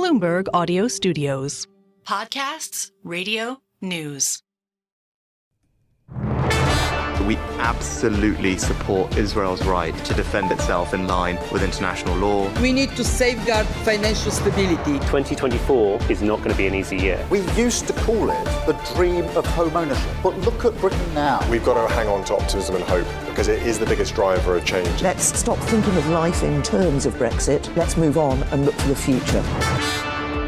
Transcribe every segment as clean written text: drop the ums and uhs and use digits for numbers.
Bloomberg Audio Studios. Podcasts, radio, news. We absolutely support Israel's right to defend itself in line with international law. We need to safeguard financial stability. 2024 is not going to be an easy year. We used to call it the dream of home ownership, but look at Britain now. We've got to hang on to optimism and hope because it is the biggest driver of change. Let's stop thinking of life in terms of Brexit. Let's move on and look to the future.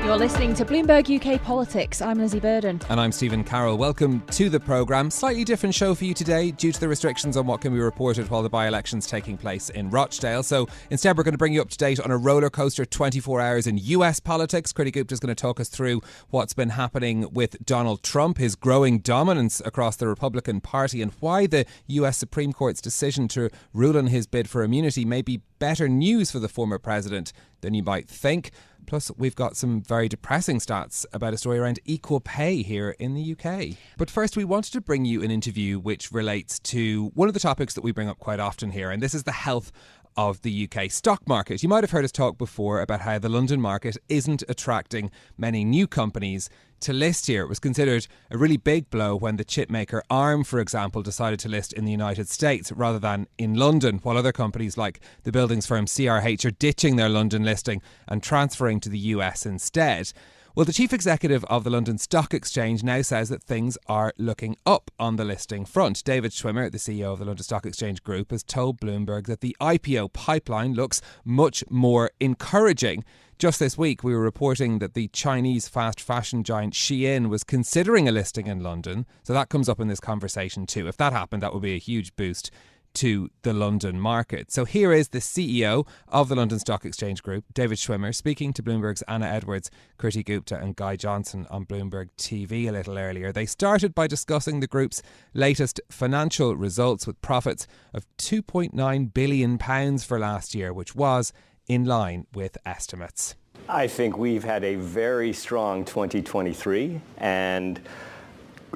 You're listening to Bloomberg UK Politics. I'm Lizzy Burden. And I'm Stephen Carroll. Welcome to the programme. Slightly different show for you today due to the restrictions on what can be reported while the by-election's taking place in Rochdale. So instead we're going to bring you up to date on a rollercoaster 24 hours in US politics. Kriti Gupta is going to talk us through what's been happening with Donald Trump, his growing dominance across the Republican Party, and why the US Supreme Court's decision to rule on his bid for immunity may be better news for the former president than you might think. Plus, we've got some very depressing stats about a story around equal pay here in the UK. But first, we wanted to bring you an interview which relates to one of the topics that we bring up quite often here, and this is the health of the UK stock market. You might have heard us talk before about how the London market isn't attracting many new companies to list here. It was considered a really big blow when the chipmaker ARM, for example, decided to list in the United States rather than in London, while other companies like the buildings firm CRH are ditching their London listing and transferring to the US instead. Well, the chief executive of the London Stock Exchange now says that things are looking up on the listing front. David Schwimmer, the CEO of the London Stock Exchange Group, has told Bloomberg that the IPO pipeline looks much more encouraging. Just this week, we were reporting that the Chinese fast fashion giant Shein was considering a listing in London. So that comes up in this conversation too. If that happened, that would be a huge boost to the London market. So here is the CEO of the London Stock Exchange Group, David Schwimmer, speaking to Bloomberg's Anna Edwards, Kriti Gupta and Guy Johnson on Bloomberg TV a little earlier. They started by discussing the group's latest financial results with profits of £2.9 billion for last year, which was in line with estimates. I think we've had a very strong 2023 and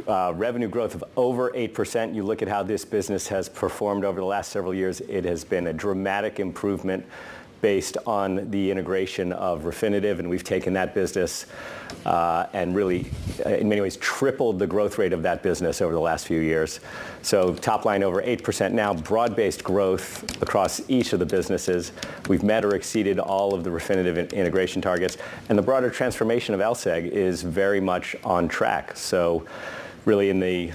revenue growth of over 8%. You look at how this business has performed over the last several years, it has been a dramatic improvement based on the integration of Refinitiv, and we've taken that business and really, in many ways, tripled the growth rate of that business over the last few years. So top line over 8% now, broad-based growth across each of the businesses. We've met or exceeded all of the Refinitiv integration targets, and the broader transformation of LSEG is very much on track. So really in the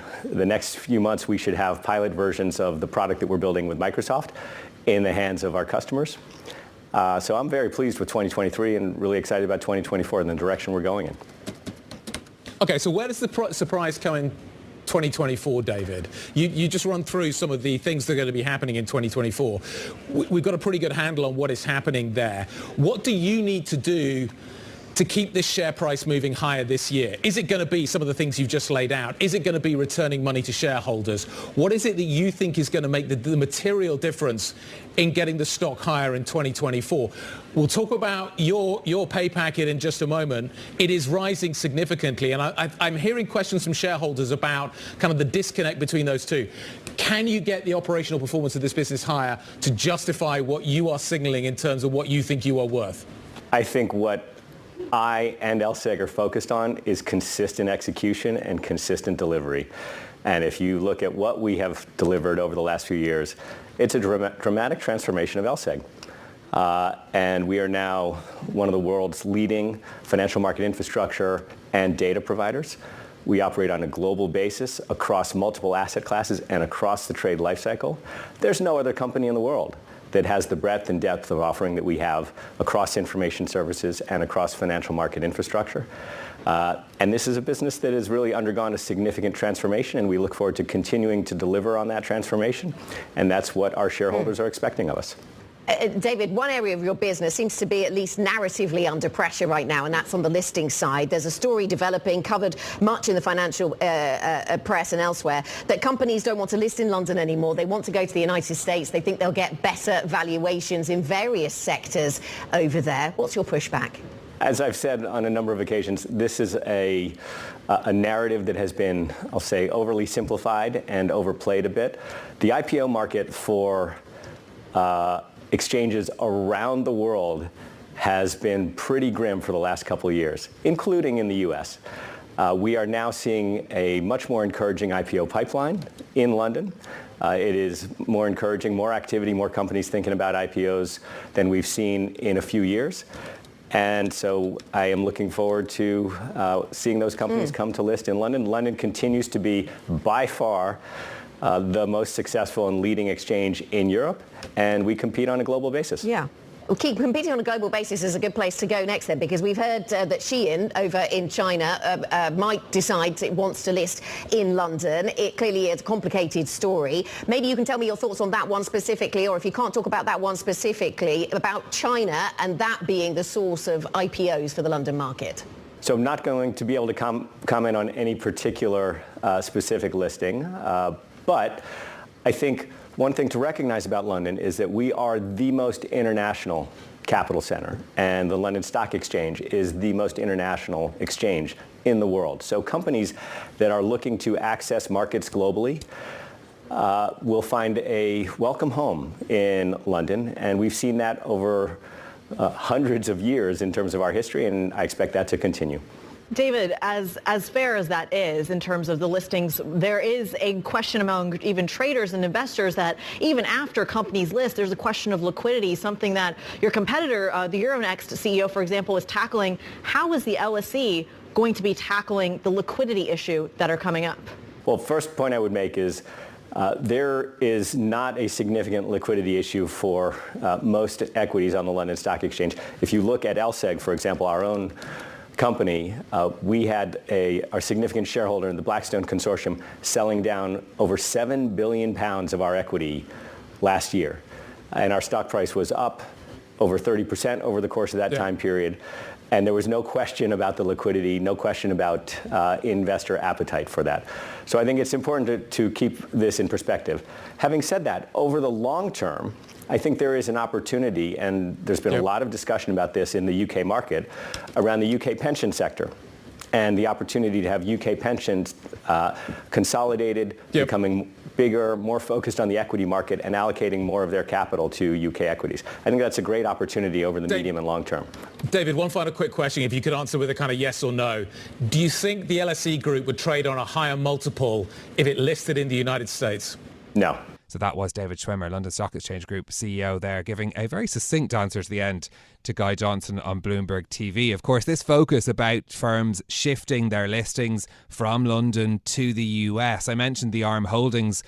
next few months, we should have pilot versions of the product that we're building with Microsoft in the hands of our customers. So I'm very pleased with 2023 and really excited about 2024 and the direction we're going in. Okay, so where does the surprise come in 2024, David? You just run through some of the things that are going to be happening in 2024. We've got a pretty good handle on what is happening there. What do you need to do to keep this share price moving higher this year? Is it going to be some of the things you've just laid out? Is it going to be returning money to shareholders? What is it that you think is going to make the material difference in getting the stock higher in 2024? We'll talk about your pay packet in just a moment. It is rising significantly, and I'm hearing questions from shareholders about kind of the disconnect between those two. Can you get the operational performance of this business higher to justify what you are signaling in terms of what you think you are worth? I think what I and LSEG are focused on is consistent execution and consistent delivery. And if you look at what we have delivered over the last few years, it's a dramatic transformation of LSEG. And we are now one of the world's leading financial market infrastructure and data providers. We operate on a global basis across multiple asset classes and across the trade lifecycle. There's no other company in the world that has the breadth and depth of offering that we have across information services and across financial market infrastructure. And this is a business that has really undergone a significant transformation, and we look forward to continuing to deliver on that transformation. And that's what our shareholders are expecting of us. David, one area of your business seems to be at least narratively under pressure right now, and that's on the listing side. There's a story developing, covered much in the financial press and elsewhere, that companies don't want to list in London anymore. They want to go to the United States. They think they'll get better valuations in various sectors over there. What's your pushback? As I've said on a number of occasions, this is a narrative that has been, I'll say, overly simplified and overplayed a bit. The IPO market for exchanges around the world has been pretty grim for the last couple of years, including in the U.S. We are now seeing a much more encouraging IPO pipeline in London. It is more encouraging, more activity, more companies thinking about IPOs than we've seen in a few years. And so I am looking forward to seeing those companies come to list in London. London continues to be by far the most successful and leading exchange in Europe, and we compete on a global basis. Yeah. Well, keep competing on a global basis is a good place to go next then, because we've heard that Shein over in China might decide it wants to list in London. It clearly is a complicated story. Maybe you can tell me your thoughts on that one specifically, or if you can't talk about that one specifically, about China and that being the source of IPOs for the London market. So I'm not going to be able to comment on any particular specific listing, but I think one thing to recognize about London is that we are the most international capital center, and the London Stock Exchange is the most international exchange in the world. So companies that are looking to access markets globally will find a welcome home in London, and we've seen that over hundreds of years in terms of our history, and I expect that to continue. David, as fair as that is in terms of the listings, there is a question among even traders and investors that even after companies list, there's a question of liquidity, something that your competitor, the Euronext CEO, for example, is tackling. How is the LSE going to be tackling the liquidity issue that are coming up? Well, first point I would make is there is not a significant liquidity issue for most equities on the London Stock Exchange. If you look at LSEG, for example, our own company, we had our significant shareholder in the Blackstone Consortium selling down over £7 billion of our equity last year. And our stock price was up over 30% over the course of that time period. And there was no question about the liquidity, no question about investor appetite for that. So I think it's important to keep this in perspective. Having said that, over the long term, I think there is an opportunity, and there's been a lot of discussion about this in the UK market, around the UK pension sector and the opportunity to have UK pensions consolidated, becoming bigger, more focused on the equity market, and allocating more of their capital to UK equities. I think that's a great opportunity over the medium and long term. David, one final quick question, if you could answer with a kind of yes or no. Do you think the LSE Group would trade on a higher multiple if it listed in the United States? No. So that was David Schwimmer, London Stock Exchange Group CEO there, giving a very succinct answer to the end to Guy Johnson on Bloomberg TV. Of course, this focus about firms shifting their listings from London to the US. I mentioned the ARM Holdings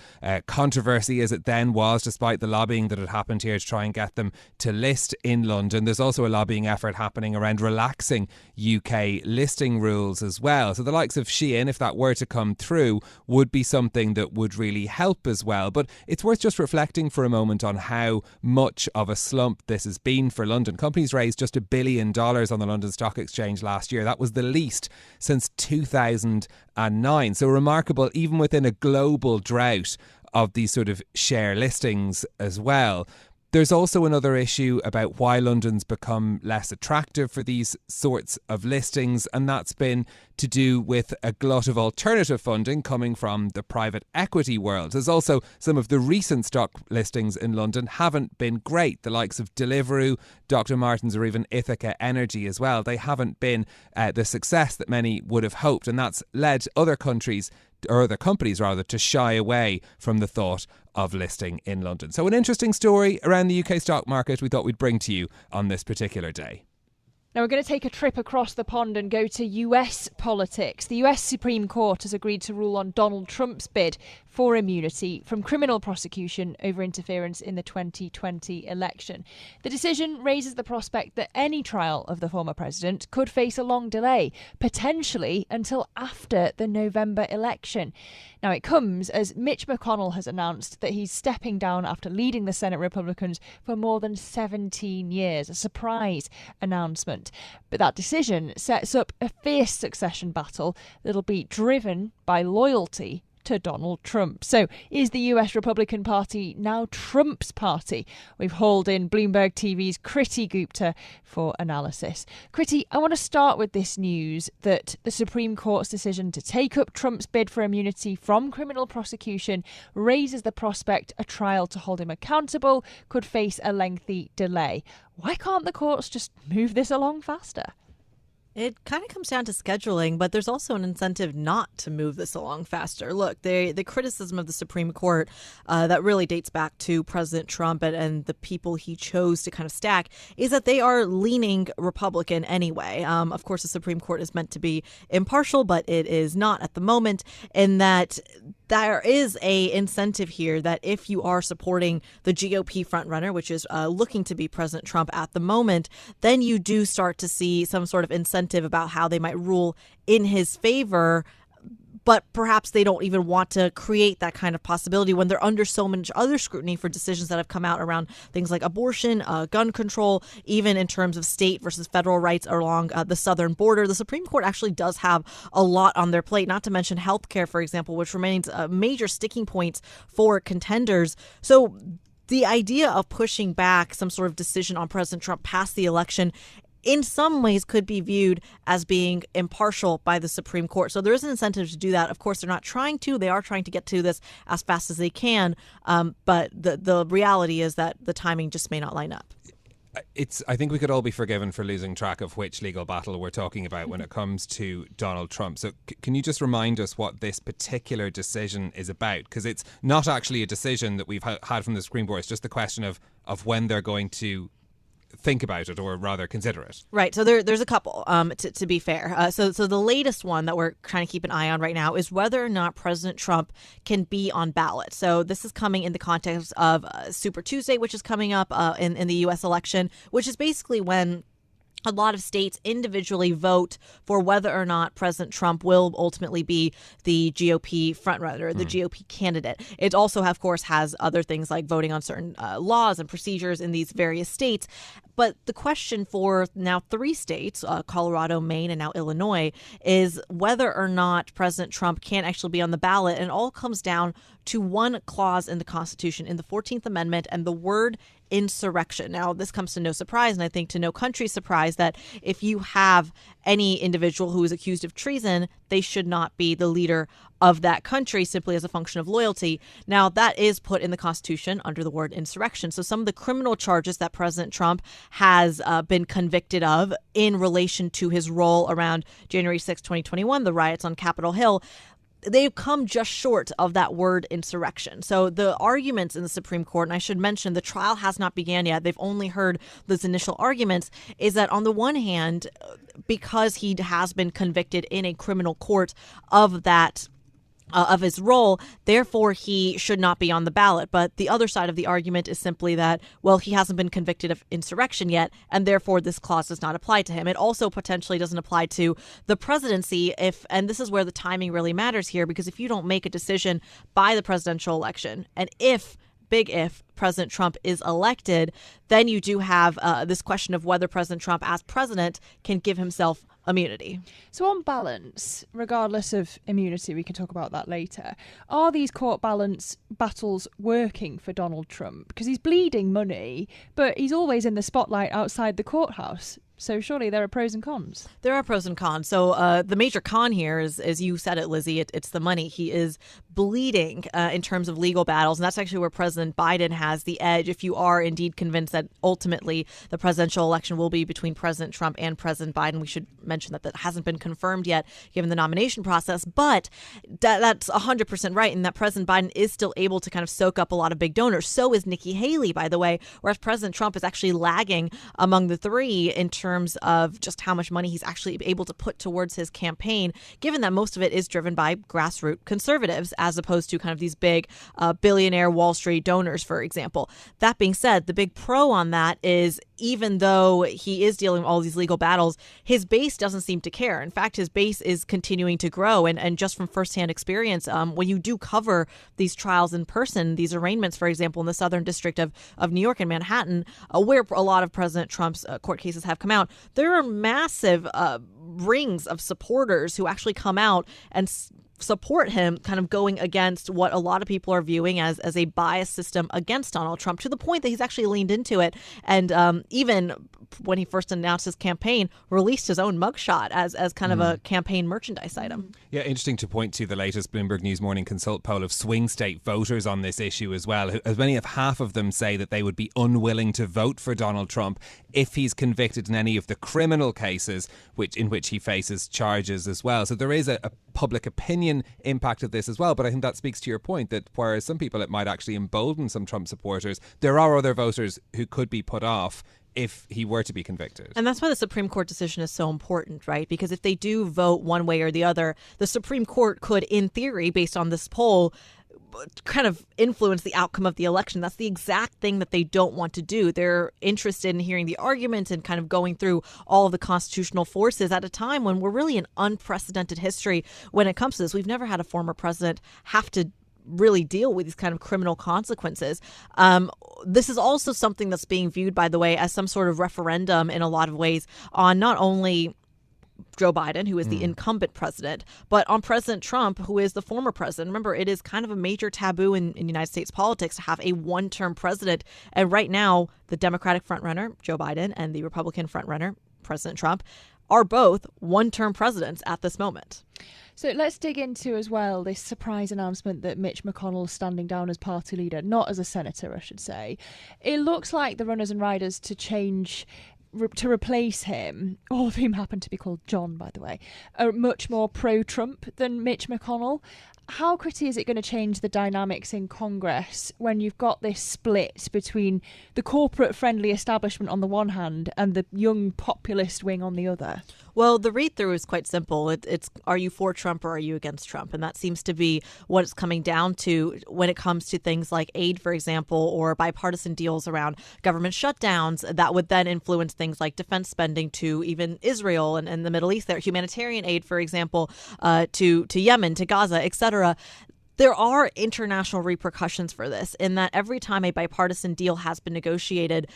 controversy as it then was, despite the lobbying that had happened here to try and get them to list in London. There's also a lobbying effort happening around relaxing UK listing rules as well. So the likes of Shein, if that were to come through, would be something that would really help as well. But it's worth just reflecting for a moment on how much of a slump this has been for London. Companies raised just $1 billion on the London Stock Exchange last year. That was the least since 2009. So remarkable, even within a global drought of these sort of share listings as well. There's also another issue about why London's become less attractive for these sorts of listings, and that's been to do with a glut of alternative funding coming from the private equity world. There's also some of the recent stock listings in London haven't been great. The likes of Deliveroo, Dr. Martens, or even Ithaca Energy as well. They haven't been the success that many would have hoped, and that's led other countries, or other companies rather, to shy away from the thought of listing in London. So an interesting story around the UK stock market we thought we'd bring to you on this particular day. Now we're going to take a trip across the pond and go to US politics. The US Supreme Court has agreed to rule on Donald Trump's bid for immunity from criminal prosecution over interference in the 2020 election. The decision raises the prospect that any trial of the former president could face a long delay, potentially until after the November election. Now it comes as Mitch McConnell has announced that he's stepping down after leading the Senate Republicans for more than 17 years, a surprise announcement. But that decision sets up a fierce succession battle that'll be driven by loyalty to Donald Trump. So is the US Republican Party now Trump's party? We've hauled in Bloomberg TV's Kriti Gupta for analysis. Kriti, I want to start with this news that the Supreme Court's decision to take up Trump's bid for immunity from criminal prosecution raises the prospect a trial to hold him accountable could face a lengthy delay. Why can't the courts just move this along faster? It kind of comes down to scheduling, but there's also an incentive not to move this along faster. Look, the criticism of the Supreme Court that really dates back to President Trump and the people he chose to kind of stack is that they are leaning Republican anyway. Of course, the Supreme Court is meant to be impartial, but it is not at the moment, in that there is a incentive here that if you are supporting the GOP frontrunner, which is looking to be President Trump at the moment, then you do start to see some sort of incentive about how they might rule in his favor. But perhaps they don't even want to create that kind of possibility when they're under so much other scrutiny for decisions that have come out around things like abortion, gun control, even in terms of state versus federal rights along the southern border. The Supreme Court actually does have a lot on their plate, not to mention Healthcare, for example, which remains major sticking points for contenders. So the idea of pushing back some sort of decision on President Trump past the election in some ways could be viewed as being impartial by the Supreme Court. So there is an incentive to do that. Of course, they're not trying to. They are trying to get to this as fast as they can. But the reality is that the timing just may not line up. I think we could all be forgiven for losing track of which legal battle we're talking about when it comes to Donald Trump. So can you just remind us what this particular decision is about? Because it's not actually a decision that we've had from the Supreme Court. It's just the question of when they're going to think about it, or rather consider it. Right. So there's a couple, to be fair. So the latest one that we're trying to keep an eye on right now is whether or not President Trump can be on ballot. So this is coming in the context of Super Tuesday, which is coming up in the U.S. election, which is basically when a lot of states individually vote for whether or not President Trump will ultimately be the GOP frontrunner, the GOP candidate. It also, of course, has other things like voting on certain laws and procedures in these various states. But the question for now 3 states, Colorado, Maine, and now Illinois, is whether or not President Trump can actually be on the ballot. And it all comes down to one clause in the Constitution, in the 14th Amendment, and the word insurrection. Now, this comes to no surprise, and I think to no country's surprise, that if you have any individual who is accused of treason, they should not be the leader of that country simply as a function of loyalty. Now, that is put in the Constitution under the word insurrection. So some of the criminal charges that President Trump has been convicted of in relation to his role around January 6, 2021, the riots on Capitol Hill, they've come just short of that word insurrection. So the arguments in the Supreme Court, and I should mention the trial has not begun yet, they've only heard those initial arguments, is that on the one hand, because he has been convicted in a criminal court of that of his role, therefore he should not be on the ballot. But the other side of the argument is simply that, well, he hasn't been convicted of insurrection yet, and therefore this clause does not apply to him. It also potentially doesn't apply to the presidency and this is where the timing really matters here, because if you don't make a decision by the presidential election, and big if President Trump is elected, then you do have this question of whether President Trump as president can give himself immunity. So on balance, regardless of immunity, we can talk about that later, are these court balance battles working for Donald Trump? Because he's bleeding money, but he's always in the spotlight outside the courthouse. So surely there are pros and cons. There are pros and cons. So the major con here is, as you said it, Lizzy, it's the money. He is bleeding in terms of legal battles. And that's actually where President Biden has the edge. If you are indeed convinced that ultimately the presidential election will be between President Trump and President Biden, we should mention that hasn't been confirmed yet given the nomination process. But that's 100% right, in that President Biden is still able to kind of soak up a lot of big donors. So is Nikki Haley, by the way, whereas President Trump is actually lagging among the three in terms of just how much money he's actually able to put towards his campaign, given that most of it is driven by grassroots conservatives as opposed to kind of these big billionaire Wall Street donors, for example. That being said, the big pro on that is, even though he is dealing with all these legal battles, his base doesn't seem to care. In fact, his base is continuing to grow. And just from firsthand experience, when you do cover these trials in person, these arraignments, for example, in the Southern District of New York and Manhattan, where a lot of President Trump's court cases have come out, there are massive rings of supporters who actually come out and support him kind of going against what a lot of people are viewing as a biased system against Donald Trump, to the point that he's actually leaned into it. And even when he first announced his campaign, released his own mugshot as kind of a campaign merchandise item. Yeah, interesting to point to the latest Bloomberg News Morning Consult poll of swing state voters on this issue as well. As many as half of them say that they would be unwilling to vote for Donald Trump if he's convicted in any of the criminal cases in which he faces charges as well. So there is a public opinion impact of this as well. But I think that speaks to your point that whereas some people it might actually embolden some Trump supporters, there are other voters who could be put off if he were to be convicted. And that's why the Supreme Court decision is so important, right? Because if they do vote one way or the other, the Supreme Court could, in theory, based on this poll, kind of influence the outcome of the election. That's the exact thing that they don't want to do. They're interested in hearing the arguments and kind of going through all of the constitutional forces at a time when we're really in unprecedented history when it comes to this. We've never had a former president have to really deal with these kind of criminal consequences. This is also something that's being viewed, by the way, as some sort of referendum in a lot of ways on not only Joe Biden, who is the incumbent president, but on President Trump, who is the former president. Remember, it is kind of a major taboo in United States politics to have a one-term president. And right now, the Democratic frontrunner, Joe Biden, and the Republican frontrunner, President Trump, are both one-term presidents at this moment. So let's dig into as well this surprise announcement that Mitch McConnell is standing down as party leader, not as a senator, I should say. It looks like the runners and riders to replace him, all of whom happen to be called John, by the way, are much more pro-Trump than Mitch McConnell. How, Kriti, is it going to change the dynamics in Congress when you've got this split between the corporate-friendly establishment on the one hand and the young populist wing on the other? Well, the read-through is quite simple. It's are you for Trump or are you against Trump? And that seems to be what it's coming down to when it comes to things like aid, for example, or bipartisan deals around government shutdowns that would then influence things like defense spending to even Israel and the Middle East there, humanitarian aid, for example, to Yemen, to Gaza, etc. There are international repercussions for this in that every time a bipartisan deal has been negotiated,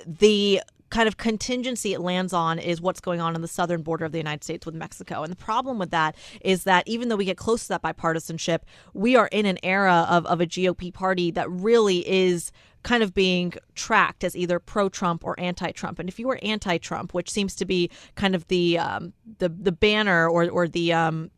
the kind of contingency it lands on is what's going on the southern border of the United States with Mexico. And the problem with that is that even though we get close to that bipartisanship, we are in an era of a GOP party that really is kind of being tracked as either pro-Trump or anti-Trump. And if you were anti-Trump, which seems to be kind of the banner or the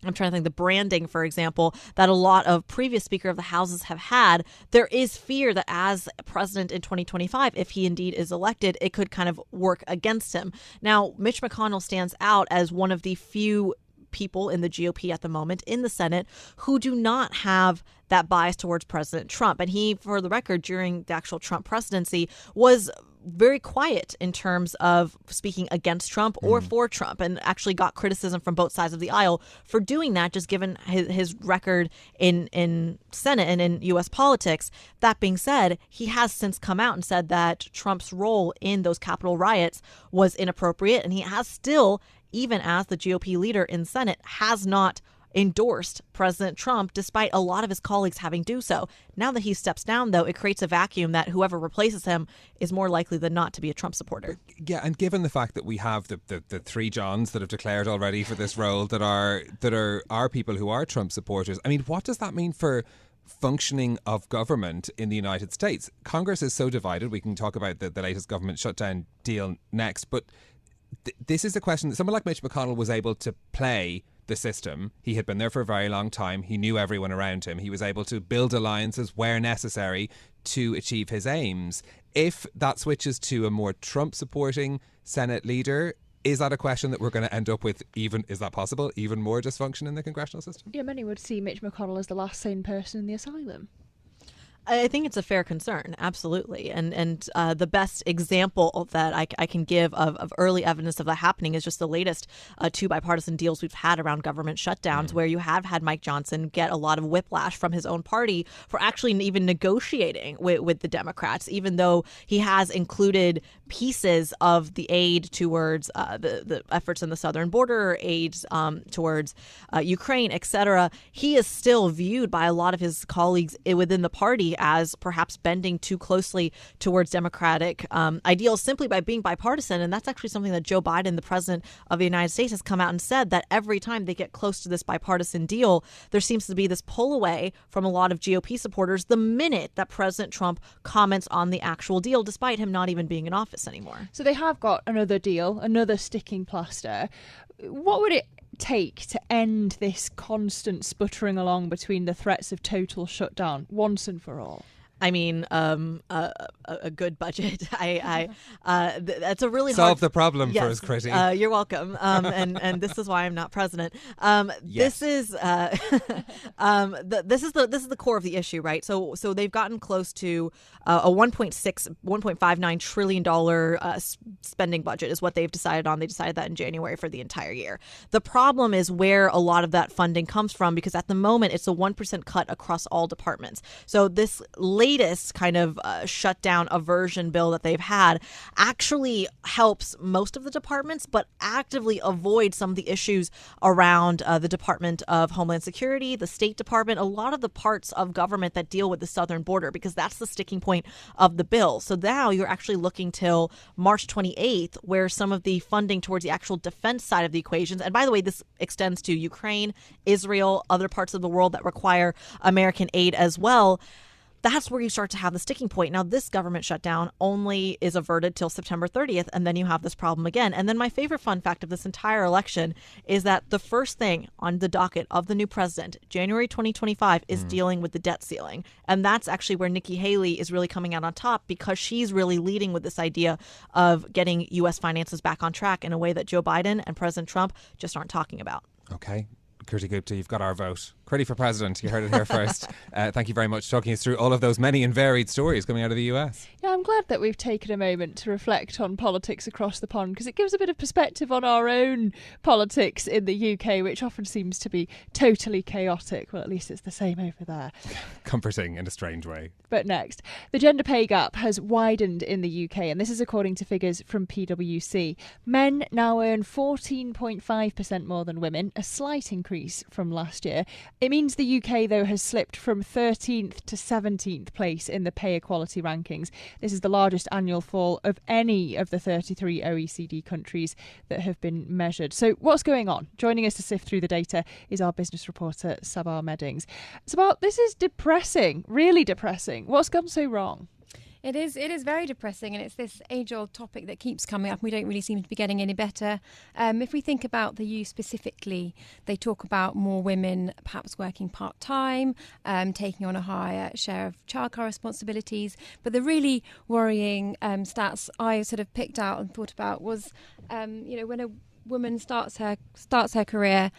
I'm trying to think the branding, for example, that a lot of previous Speaker of the Houses have had, there is fear that as president in 2025, if he indeed is elected, it could kind of work against him. Now, Mitch McConnell stands out as one of the few people in the GOP at the moment in the Senate who do not have that bias towards President Trump. And he, for the record, during the actual Trump presidency was very quiet in terms of speaking against Trump or for Trump, and actually got criticism from both sides of the aisle for doing that, just given his record in Senate and in U.S. politics. That being said, he has since come out and said that Trump's role in those Capitol riots was inappropriate, and he has still, even as the GOP leader in Senate, has not endorsed President Trump, despite a lot of his colleagues having do so. Now that he steps down, though, it creates a vacuum that whoever replaces him is more likely than not to be a Trump supporter. Yeah, and given the fact that we have the three Johns that have declared already for this role that are people who are Trump supporters, I mean, what does that mean for functioning of government in the United States? Congress is so divided. We can talk about the latest government shutdown deal next, but this is a question that someone like Mitch McConnell was able to play the system. He had been there for a very long time. He knew everyone around him. He was able to build alliances where necessary to achieve his aims. If that switches to a more Trump-supporting Senate leader, is that a question that we're going to end up with is that possible, even more dysfunction in the congressional system? Yeah, many would see Mitch McConnell as the last sane person in the asylum. I think it's a fair concern, absolutely. And the best example that I can give of early evidence of that happening is just the latest two bipartisan deals we've had around government shutdowns, where you have had Mike Johnson get a lot of whiplash from his own party for actually even negotiating with the Democrats, even though he has included pieces of the aid towards the efforts in the southern border, aid towards Ukraine, etc. He is still viewed by a lot of his colleagues within the party see as perhaps bending too closely towards Democratic ideals simply by being bipartisan. And that's actually something that Joe Biden, the president of the United States, has come out and said, that every time they get close to this bipartisan deal, there seems to be this pull away from a lot of GOP supporters the minute that President Trump comments on the actual deal, despite him not even being in office anymore. So they have got another deal, another sticking plaster. What would it take to end this constant sputtering along between the threats of total shutdown once and for all? I mean, a good budget. That's a really solve hard... the problem yes, for us, Kriti. You're welcome. And this is why I'm not president. Yes. This is the core of the issue, right? So they've gotten close to a $1.59 trillion spending budget is what they've decided on. They decided that in January for the entire year. The problem is where a lot of that funding comes from, because at the moment it's a 1% cut across all departments. So this latest kind of shutdown aversion bill that they've had actually helps most of the departments, but actively avoids some of the issues around the Department of Homeland Security, the State Department, a lot of the parts of government that deal with the southern border, because that's the sticking point of the bill. So now you're actually looking till March 28th, where some of the funding towards the actual defense side of the equations, and by the way, this extends to Ukraine, Israel, other parts of the world that require American aid as well. That's where you start to have the sticking point. Now, this government shutdown only is averted till September 30th, and then you have this problem again. And then my favorite fun fact of this entire election is that the first thing on the docket of the new president, January 2025, is dealing with the debt ceiling. And that's actually where Nikki Haley is really coming out on top, because she's really leading with this idea of getting U.S. finances back on track in a way that Joe Biden and President Trump just aren't talking about. Okay. Kriti Gupta, you've got our vote. Kriti for president. You heard it here first. Thank you very much for talking us through all of those many and varied stories coming out of the US. Yeah, I'm glad that we've taken a moment to reflect on politics across the pond, because it gives a bit of perspective on our own politics in the UK, which often seems to be totally chaotic. Well, at least it's the same over there. Comforting in a strange way. But next, the gender pay gap has widened in the UK, and this is according to figures from PwC. Men now earn 14.5% more than women, a slight increase from last year. It means the UK, though, has slipped from 13th to 17th place in the pay equality rankings. This is the largest annual fall of any of the 33 OECD countries that have been measured. So what's going on? Joining us to sift through the data is our business reporter, Sabah Meddings. Sabah, this is depressing, really depressing. What's gone so wrong? It is very depressing, and it's this age-old topic that keeps coming up. We don't really seem to be getting any better. If we think about the youth specifically, they talk about more women perhaps working part-time, taking on a higher share of childcare responsibilities. But the really worrying stats I sort of picked out and thought about was, when a woman starts her career,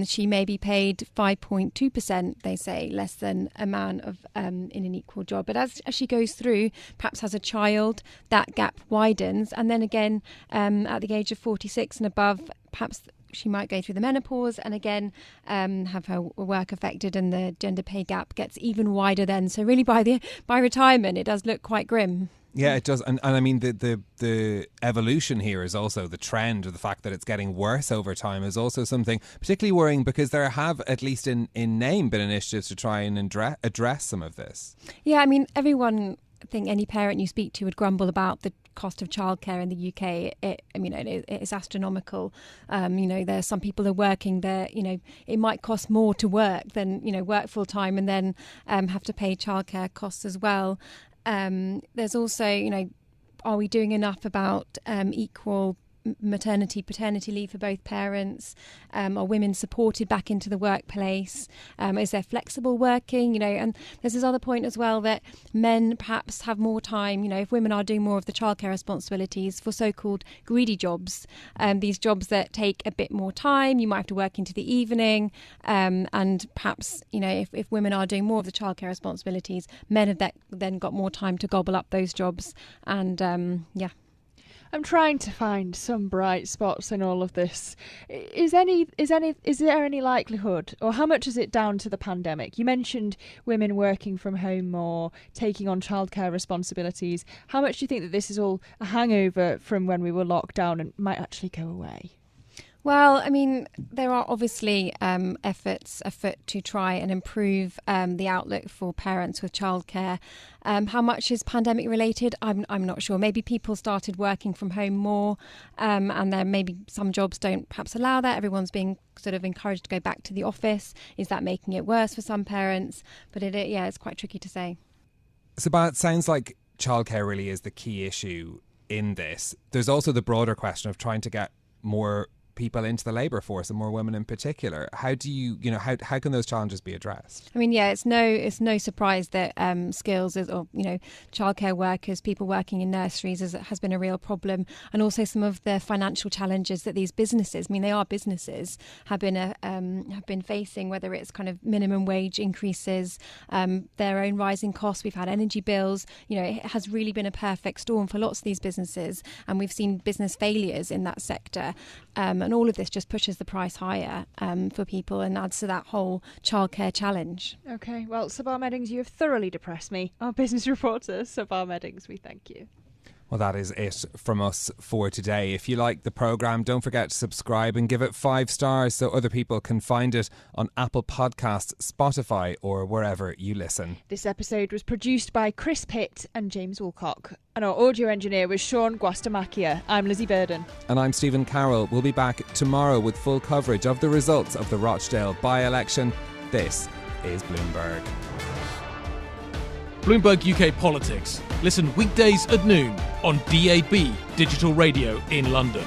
she may be paid 5.2%, they say, less than a man of in an equal job. But as she goes through, perhaps has a child, that gap widens. And then again, at the age of 46 and above, perhaps she might go through the menopause and again have her work affected, and the gender pay gap gets even wider then. So really by retirement, it does look quite grim. Yeah, it does. And I mean, the evolution here is also the trend of the fact that it's getting worse over time is also something particularly worrying, because there have, at least in name, been initiatives to try and address some of this. Yeah, I mean, everyone, I think any parent you speak to would grumble about the cost of childcare in the UK. It is astronomical. There's some people who are working there. It might cost more to work than work full time and then have to pay childcare costs as well. There's also, are we doing enough about equal maternity, paternity leave for both parents? Are women supported back into the workplace? Is there flexible working? And there's this other point as well that men perhaps have more time, if women are doing more of the childcare responsibilities for so-called greedy jobs, these jobs that take a bit more time, you might have to work into the evening, and perhaps, if women are doing more of the childcare responsibilities, men have then got more time to gobble up those jobs. And I'm trying to find some bright spots in all of this. Is there any likelihood, or how much is it down to the pandemic? You mentioned women working from home more, taking on childcare responsibilities. How much do you think that this is all a hangover from when we were locked down and might actually go away? Well, I mean, there are obviously efforts afoot to try and improve the outlook for parents with childcare. How much is pandemic related? I'm not sure. Maybe people started working from home more, and then maybe some jobs don't perhaps allow that. Everyone's being sort of encouraged to go back to the office. Is that making it worse for some parents? But it's quite tricky to say. Sabah, it sounds like childcare really is the key issue in this. There's also the broader question of trying to get more people into the labour force and more women in particular. How do you how can those challenges be addressed? I mean, it's no surprise that skills childcare workers, people working in nurseries has been a real problem, and also some of the financial challenges that these businesses, I mean, they are businesses, have been facing, whether it's kind of minimum wage increases, their own rising costs. We've had energy bills. It has really been a perfect storm for lots of these businesses, and we've seen business failures in that sector. And all of this just pushes the price higher for people and adds to that whole childcare challenge. OK, well, Sabah Meddings, you have thoroughly depressed me. Our business reporter, Sabah Meddings, we thank you. Well, that is it from us for today. If you like the programme, don't forget to subscribe and give it 5 stars so other people can find it on Apple Podcasts, Spotify or wherever you listen. This episode was produced by Chris Pitt and James Woolcock. And our audio engineer was Sean Guastamakia. I'm Lizzy Burden. And I'm Stephen Carroll. We'll be back tomorrow with full coverage of the results of the Rochdale by-election. This is Bloomberg. Bloomberg UK Politics. Listen weekdays at noon on DAB Digital Radio in London.